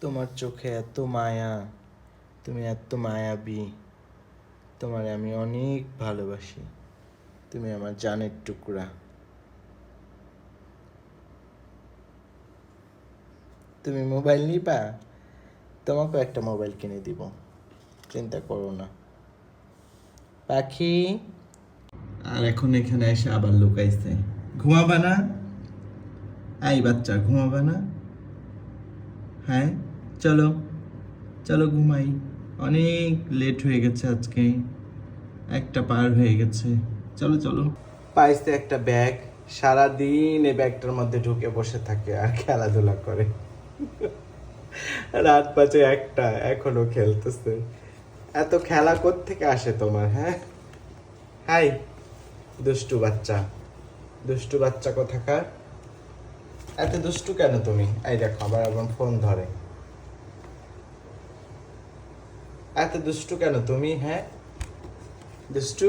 তোমার চোখে এত মায়া, তুমি এত মায়াবী, তোমারে আমি অনেক ভালোবাসি, তুমি আমার জানের টুকরা। তুমি মোবাইল নিবা, তোমাকেও একটা মোবাইল কিনে দিব, চিন্তা করো না পাখি। আর এখন এখানে এসে আবার লুকাইছে, ঘুমাবা না? এই বাচ্চা, ঘুমাবা না? হ্যাঁ, চলো চলো ঘুমাই, অনেক লেট হয়ে গেছে আজকে, একটা পার হয়ে গেছে, চলো চলো। পাইছে একটা ব্যাগ, সারাদিন এই ব্যাগটার মধ্যে ঢুকে বসে থাকে আর খেলাধুলা করে। রাত বাজে একটা, এখনো খেলতেছে। এত খেলা কোত্থেকে আসে তোমার? হ্যাঁ, হাই দুষ্টু বাচ্চা, দুষ্টু বাচ্চা কোথাকার। এত দুষ্টু কেন তুমি? এই দেখো আবার আবার ফোন ধরে। এত দুষ্টু কেন তুমি? হ্যাঁ, দুষ্টু।